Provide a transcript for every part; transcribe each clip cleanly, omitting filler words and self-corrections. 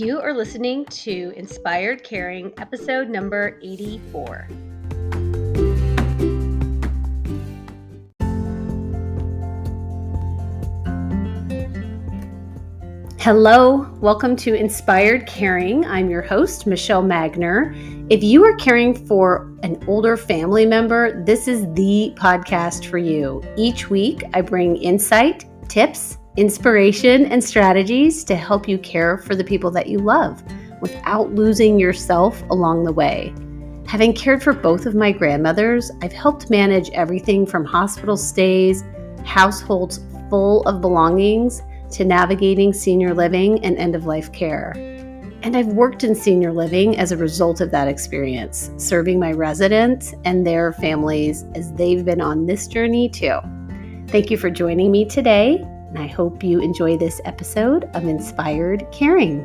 You are listening to Inspired Caring, episode number 84. Hello, welcome to Inspired Caring. I'm your host, Michele Magner. If you are caring for an older family member, this is the podcast for you. Each week, I bring insight, tips, inspiration, and strategies to help you care for the people that you love without losing yourself along the way. Having cared for both of my grandmothers, I've helped manage everything from hospital stays, households full of belongings, to navigating senior living and end-of-life care. And I've worked in senior living as a result of that experience, serving my residents and their families as they've been on this journey too. Thank you for joining me today, and I hope you enjoy this episode of Inspired Caring.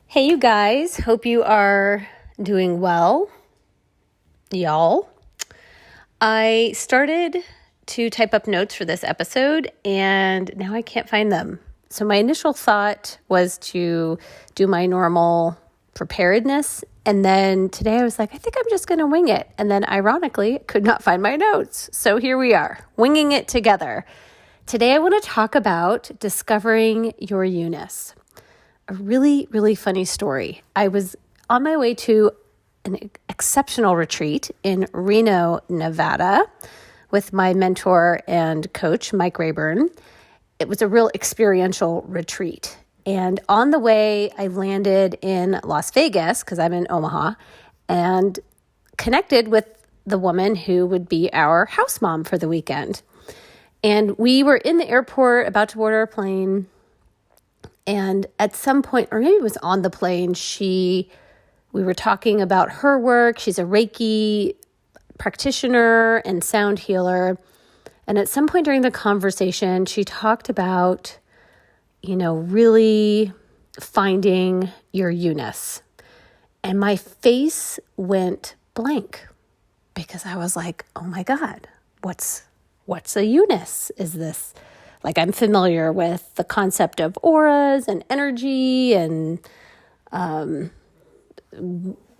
Hey, you guys. Hope you are doing well. Y'all. I started to type up notes for this episode, and now I can't find them. So my initial thought was to do my normal preparedness, and then today I was like, I think I'm just going to wing it. And then ironically, could not find my notes. So here we are, winging it together. Today I want to talk about discovering your YOU-NESS. A really, really funny story. I was on my way to an exceptional retreat in Reno, Nevada, with my mentor and coach, Mike Rayburn. It was a real experiential retreat. And on the way, I landed in Las Vegas, because I'm in Omaha, and connected with the woman who would be our house mom for the weekend. And we were in the airport, about to board our plane. And at some point, or maybe it was on the plane, we were talking about her work. She's a Reiki practitioner and sound healer. And at some point during the conversation, she talked about, really finding your YOU-NESS. And my face went blank because I was like, oh my God, what's a YOU-NESS? Is this I'm familiar with the concept of auras and energy and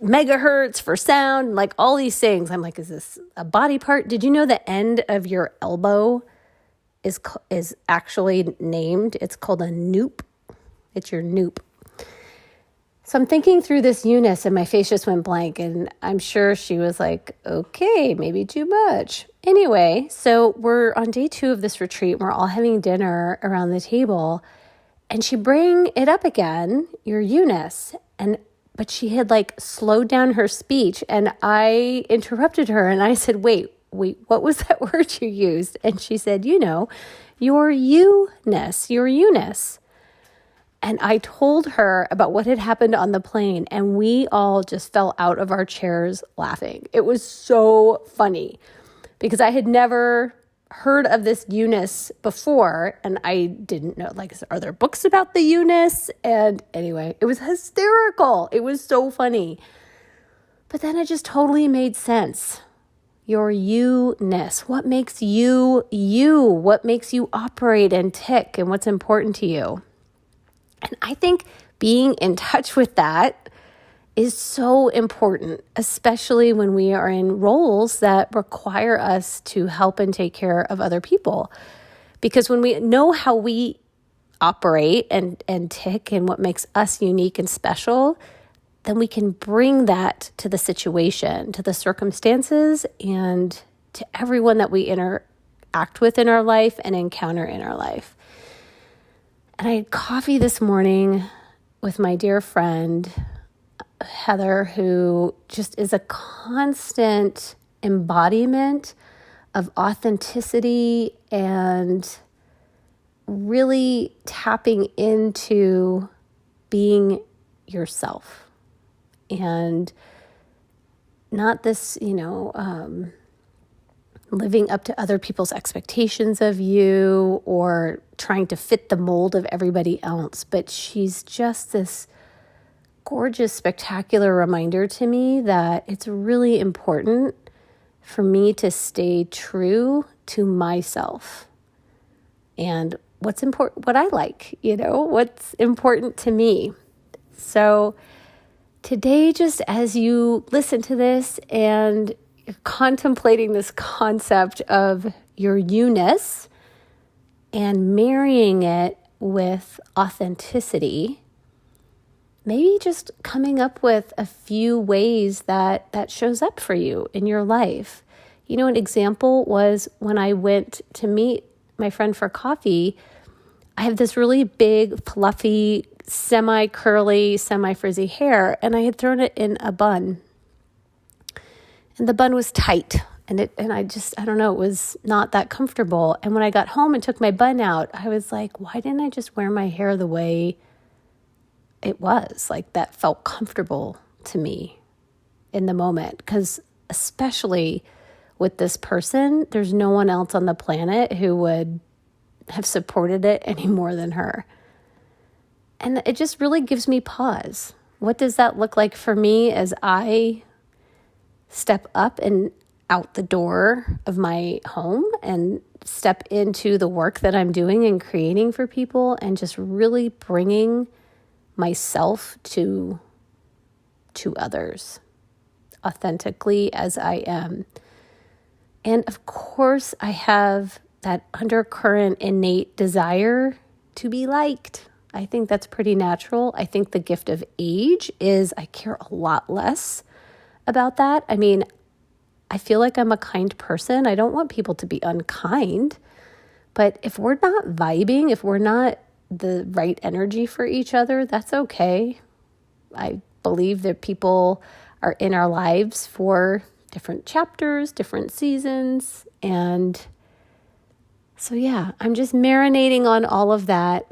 megahertz for sound, all these things. I'm like, is this a body part? Did you know the end of your elbow is actually named? It's called a noop. It's your noop. So I'm thinking through this YOU-NESS and my face just went blank, and I'm sure she was like, okay, maybe too much. Anyway, so we're on day 2 of this retreat. We're all having dinner around the table, and she bring it up again, your YOU-NESS, but she had slowed down her speech, and I interrupted her and I said, wait, what was that word you used? And she said, your YOU-NESS, your YOU-NESS. And I told her about what had happened on the plane, and we all just fell out of our chairs laughing. It was so funny because I had never heard of this YOU-NESS before, and I didn't know, are there books about the YOU-NESS? And anyway, it was hysterical. It was so funny. But then it just totally made sense. Your YOU-NESS. What makes you, you? What makes you operate and tick, and what's important to you? And I think being in touch with that is so important, especially when we are in roles that require us to help and take care of other people. Because when we know how we operate and tick and what makes us unique and special, then we can bring that to the situation, to the circumstances, and to everyone that we interact with in our life and encounter in our life. And I had coffee this morning with my dear friend, Heather, who just is a constant embodiment of authenticity and really tapping into being yourself. And not this, living up to other people's expectations of you or trying to fit the mold of everybody else. But she's just this gorgeous, spectacular reminder to me that it's really important for me to stay true to myself and what's important, what I like, what's important to me. So today, just as you listen to this and you're contemplating this concept of your you-ness and marrying it with authenticity, maybe just coming up with a few ways that shows up for you in your life. An example was when I went to meet my friend for coffee. I have this really big, fluffy, semi-curly, semi-frizzy hair, and I had thrown it in a bun. And the bun was tight, and I don't know, it was not that comfortable. And when I got home and took my bun out, I was like, why didn't I just wear my hair the way it was? Like, that felt comfortable to me in the moment. Because especially with this person, there's no one else on the planet who would have supported it any more than her. And it just really gives me pause. What does that look like for me as I step up and out the door of my home and step into the work that I'm doing and creating for people, and just really bringing myself to others authentically as I am. And of course, I have that undercurrent innate desire to be liked. I think that's pretty natural. I think the gift of age is I care a lot less about that. I mean, I feel like I'm a kind person. I don't want people to be unkind. But if we're not vibing, if we're not the right energy for each other, that's okay. I believe that people are in our lives for different chapters, different seasons. And so, yeah, I'm just marinating on all of that,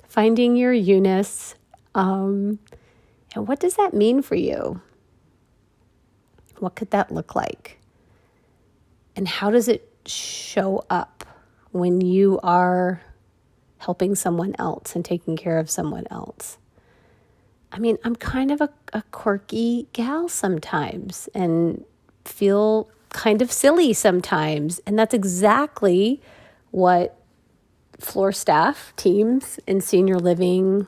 finding your you-ness. And what does that mean for you? What could that look like? And how does it show up when you are helping someone else and taking care of someone else? I mean, I'm kind of a quirky gal sometimes and feel kind of silly sometimes. And that's exactly what floor staff, teams in senior living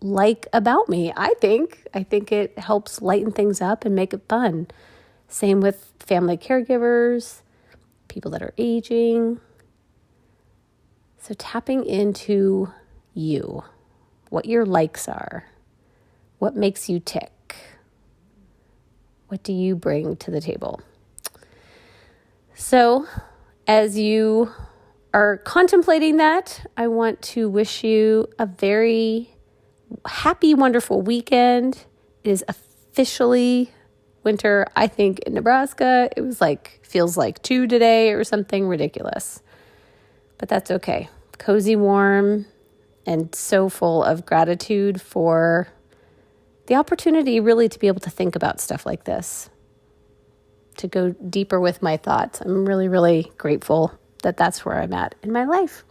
like about me. I think it helps lighten things up and make it fun. Same with family caregivers, people that are aging. So tapping into you, what your likes are, what makes you tick. What do you bring to the table? So, as you are contemplating that, I want to wish you a very happy, wonderful weekend. It is officially winter, I think, in Nebraska. It was feels like 2 today or something ridiculous. But that's okay. Cozy, warm, and so full of gratitude for the opportunity really to be able to think about stuff like this, to go deeper with my thoughts. I'm really, really grateful that that's where I'm at in my life.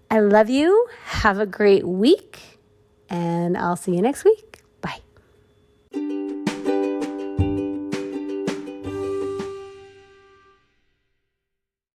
I love you. Have a great week, and I'll see you next week.